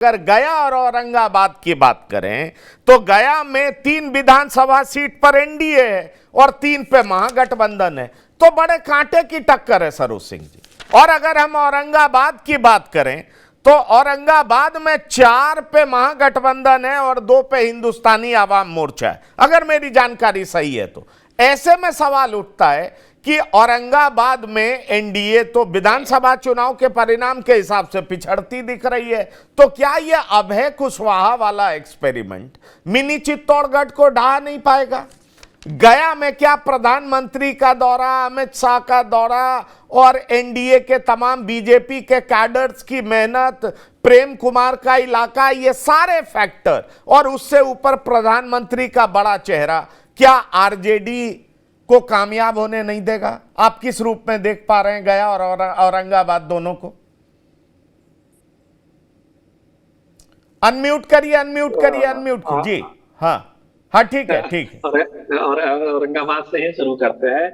अगर गया और औरंगाबाद की बात करें तो गया में 3 विधानसभा सीट पर एनडीए है और 3 पे महागठबंधन है, तो बड़े कांटे की टक्कर है सरू सिंह जी। और अगर हम औरंगाबाद की बात करें तो औरंगाबाद में 4 पे महागठबंधन है और 2 पे हिंदुस्तानी आवाम मोर्चा है, अगर मेरी जानकारी सही है। तो ऐसे में सवाल उठता है कि औरंगाबाद में एनडीए तो विधानसभा चुनाव के परिणाम के हिसाब से पिछड़ती दिख रही है, तो क्या यह अभय कुशवाहा वाला एक्सपेरिमेंट मिनी चित्तौड़गढ़ को ढहा नहीं पाएगा? गया में क्या प्रधानमंत्री का दौरा, अमित शाह का दौरा और एनडीए के तमाम बीजेपी के कैडर्स की मेहनत, प्रेम कुमार का इलाका, ये सारे फैक्टर और उससे ऊपर प्रधानमंत्री का बड़ा चेहरा, क्या आरजेडी को कामयाब होने नहीं देगा? आप किस रूप में देख पा रहे हैं गया और औरंगाबाद दोनों को? अनम्यूट करिए, अनम्यूट करिए, अनम्यूट जी। हाँ हाँ, ठीक है, ठीक है। और औरंगाबाद से ही शुरू करते हैं।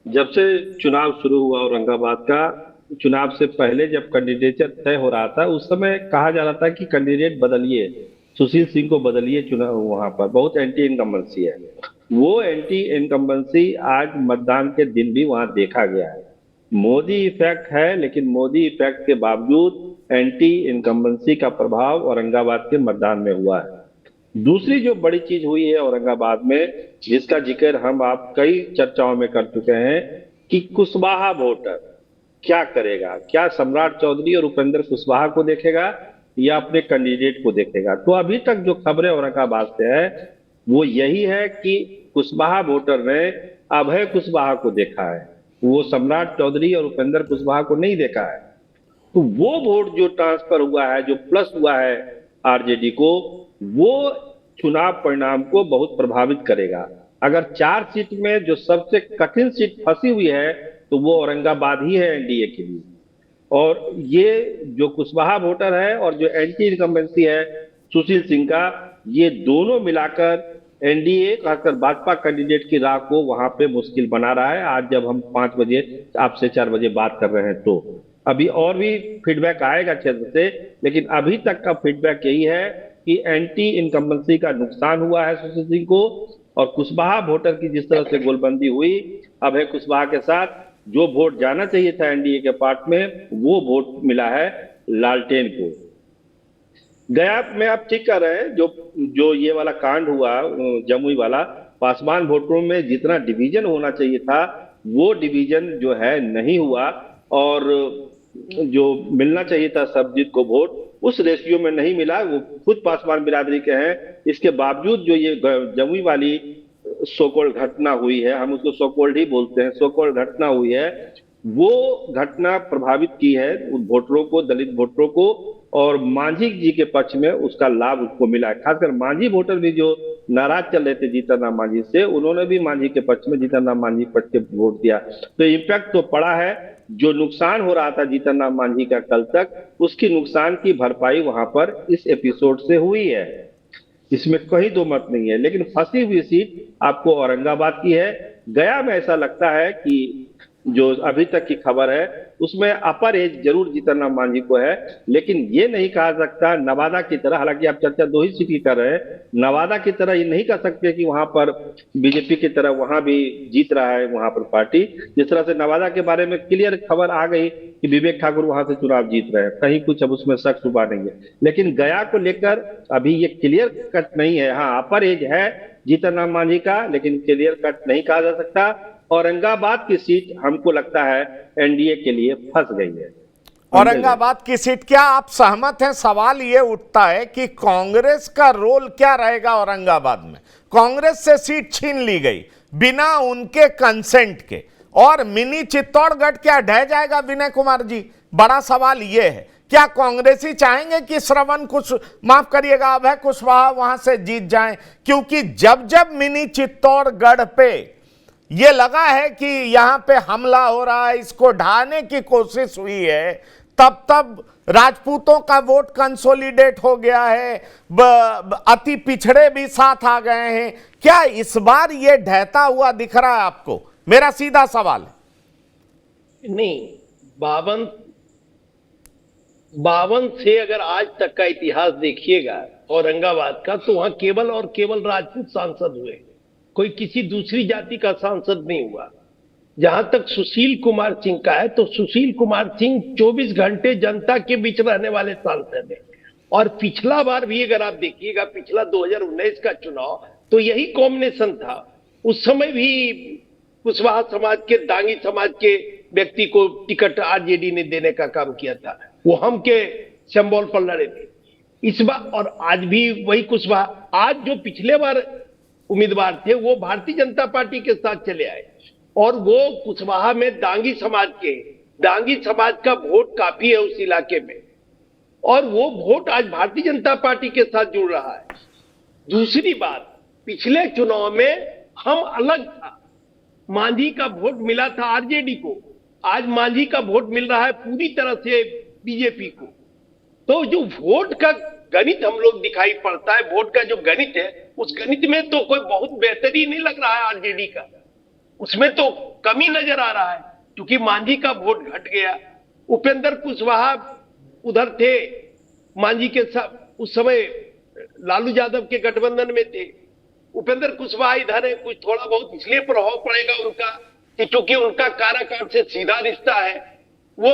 जब से चुनाव शुरू हुआ औरंगाबाद का, चुनाव से पहले जब कैंडिडेचर तय हो रहा था, उस समय कहा जा रहा था कि कैंडिडेट बदलिए, सुशील सिंह को बदलिए, चुनाव वहां पर बहुत एंटी इनकम्बेंसी है। वो एंटी इनकम्बेंसी आज मतदान के दिन भी वहां देखा गया है। मोदी इफेक्ट है, लेकिन मोदी इफेक्ट के बावजूद एंटी इनकम्बेंसी का प्रभाव औरंगाबाद के मतदान में हुआ है। दूसरी जो बड़ी चीज हुई है औरंगाबाद में, जिसका जिक्र हम आप कई चर्चाओं में कर चुके हैं, कि कुशवाहा वोटर क्या करेगा, क्या सम्राट चौधरी और उपेंद्र कुशवाहा को देखेगा या अपने कैंडिडेट को देखेगा। तो अभी तक जो खबरें औरंगाबाद से है वो यही है कि कुशवाहा वोटर ने अभय कुशवाहा को देखा है, वो सम्राट चौधरी और उपेंद्र कुशवाहा को नहीं देखा है। तो वो वोट जो ट्रांसफर हुआ है, जो प्लस हुआ है आरजेडी को, वो चुनाव परिणाम को बहुत प्रभावित करेगा। अगर 4 सीट में जो सबसे कठिन सीट फंसी हुई है तो वो औरंगाबाद ही है एनडीए के लिए। और ये जो कुशवाहा वोटर है और जो एंटी इनकम्बेंसी है सुशील सिंह का, ये दोनों मिलाकर एनडीए खासकर भाजपा कैंडिडेट की राह को वहां पे मुश्किल बना रहा है। आज जब हम 5 बजे आपसे 4 बजे बात कर रहे हैं, तो अभी और भी फीडबैक आएगा क्षेत्र से, लेकिन अभी तक का फीडबैक यही है कि एंटी इनकम्बेंसी का नुकसान हुआ है सुशील सिंह को, और कुशवाहा वोटर की जिस तरह से गोलबंदी हुई अभय कुशवाहा के साथ, जो वोट जाना चाहिए था एनडीए के पार्ट में, वो वोट मिला है लालटेन को। गया में आप ठीक कर रहे हैं, जो ये वाला कांड हुआ जमुई वाला, पासवान वोटरों में जितना डिवीजन होना चाहिए था वो डिवीजन जो है नहीं हुआ, और जो मिलना चाहिए था सबजीत को वोट उस रेशियो में नहीं मिला। वो खुद पासवान बिरादरी के हैं, इसके बावजूद जो ये जमुई वाली सोकोल्ड घटना हुई है, हम उसको सोकोल्ड ही बोलते हैं, सोकोल्ड घटना हुई है, वो घटना प्रभावित की है उन वोटरों को, दलित वोटरों को, और मांझी जी के पक्ष में उसका लाभ उसको मिला है। खासकर मांझी वोटर भी जो नाराज चल रहे थे जीतन राम मांझी से, उन्होंने भी मांझी के पक्ष में, जीतन राम मांझी पक्ष के वोट दिया। तो इम्पैक्ट तो पड़ा है। जो नुकसान हो रहा था जीतन राम मांझी का कल तक, उसकी नुकसान की भरपाई वहां पर इस एपिसोड से हुई है, इसमें कहीं दो मत नहीं है। लेकिन फंसी हुई सीट आपको औरंगाबाद की है। गया में ऐसा लगता है कि जो अभी तक की खबर है उसमें अपर एज जरूर जीतन राम मांझी को है, लेकिन ये नहीं कहा सकता नवादा की तरह, हालांकि आप चर्चा 2 ही सीट की कर रहे हैं, नवादा की तरह ये नहीं कह सकते कि वहां पर बीजेपी की तरह वहां भी जीत रहा है वहां पर पार्टी। जिस तरह से नवादा के बारे में क्लियर खबर आ गई कि विवेक ठाकुर वहां से चुनाव जीत रहे हैं, कहीं कुछ अब उसमें शक शुबा नहीं है। लेकिन गया को लेकर अभी ये क्लियर कट नहीं है। हाँ, अपर एज है जीतन राम मांझी का, लेकिन क्लियर कट नहीं कहा जा सकता। औरंगाबाद की सीट हमको लगता है एनडीए के लिए फंस गई है। औरंगाबाद की सीट, क्या आप सहमत हैं? सवाल ये उठता है कि कांग्रेस का रोल क्या रहेगा औरंगाबाद में? कांग्रेस से सीट छीन ली गई बिना उनके कंसेंट के, और मिनी चित्तौड़गढ़ क्या ढह जाएगा विनय कुमार जी? बड़ा सवाल ये है, क्या कांग्रेसी चाहेंगे कि श्रवण कुछ, माफ करिएगा, अभय कुशवाहा वहां से जीत जाएं? क्योंकि जब जब मिनी चित्तौड़गढ़ पे ये लगा है कि यहां पे हमला हो रहा है, इसको ढाने की कोशिश हुई है, तब तब राजपूतों का वोट कंसोलिडेट हो गया है, अति पिछड़े भी साथ आ गए हैं। क्या इस बार ये ढहता हुआ दिख रहा है आपको? मेरा सीधा सवाल है। नहीं, 52 52 से अगर आज तक का इतिहास देखिएगा औरंगाबाद का, तो वहां केवल और केवल राजपूत सांसद हुए, कोई किसी दूसरी जाति का सांसद नहीं हुआ। जहां तक सुशील कुमार सिंह का है, तो सुशील कुमार सिंह 24 घंटे जनता के बीच रहने वाले सांसद है। और पिछला बार भी अगर आप देखिएगा, पिछला 2019 का चुनाव, तो यही कॉम्बिनेशन था। उस समय भी कुशवाहा समाज के, दांगी समाज के व्यक्ति को टिकट आरजेडी ने देने का काम किया था, वो हम के सिंबल पर लड़े थे। इस बार और आज भी वही कुशवाहा, आज जो पिछले बार उम्मीदवार थे वो भारतीय जनता पार्टी के साथ चले आए, और वो कुशवाहा में दांगी समाज का वोट काफी है उस इलाके में, और वो वोट आज भारतीय जनता पार्टी के साथ जुड़ रहा है। दूसरी बात, पिछले चुनाव में हम अलग था, मांझी का वोट मिला था आरजेडी को, आज मांझी का वोट मिल रहा है पूरी तरह से बीजेपी को। तो जो वोट का गणित हम लोग दिखाई पड़ता है, वोट का जो गणित है, उस गणित में तो कोई बहुत बेहतरी नहीं लग रहा है आरजेडी का, उसमें तो कमी नजर आ रहा है, क्योंकि मांझी का वोट घट गया। उपेंद्र कुशवाहा उधर थे मांझी के साथ, उस समय लालू यादव के गठबंधन में थे। उपेंद्र कुशवाहा इधर है, कुछ थोड़ा बहुत इसलिए प्रभाव पड़ेगा उनका कि चूंकि उनका काराकाट से सीधा रिश्ता है, वो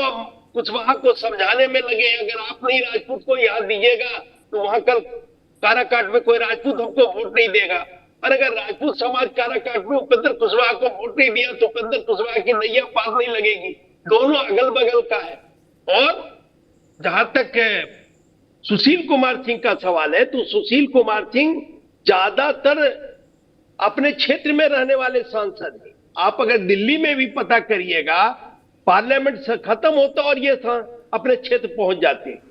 कुशवाहा को समझाने में लगे, अगर आप नहीं राजपूत को याद दीजिएगा तो वहां कल काराकाट में कोई राजपूत हमको वोट नहीं देगा, और अगर राजपूत समाज काराकाट में उपेंद्र कुशवाहा को वोट नहीं दिया तो उपेंद्र कुशवाहा की नैया पार नहीं लगेगी। दोनों अगल बगल का है। और जहां तक सुशील कुमार सिंह का सवाल है, तो सुशील कुमार सिंह ज्यादातर अपने क्षेत्र में रहने वाले सांसद हैं। आप अगर दिल्ली में भी पता करिएगा, पार्लियामेंट से खत्म होता और ये अपने क्षेत्र पहुंच जाते हैं।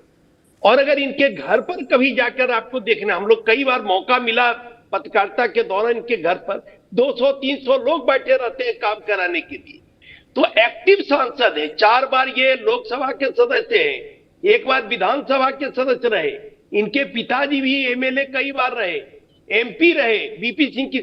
और अगर इनके घर पर कभी जाकर आपको देखना, हम लोग कई बार मौका मिला पत्रकारिता के दौरान, इनके घर पर 200-300 लोग बैठे रहते हैं काम कराने के लिए। तो एक्टिव सांसद है, 4 बार ये लोकसभा के सदस्य हैं, 1 बार विधानसभा के सदस्य रहे, इनके पिताजी भी एमएलए कई बार रहे, एमपी रहे, वीपी सिंह की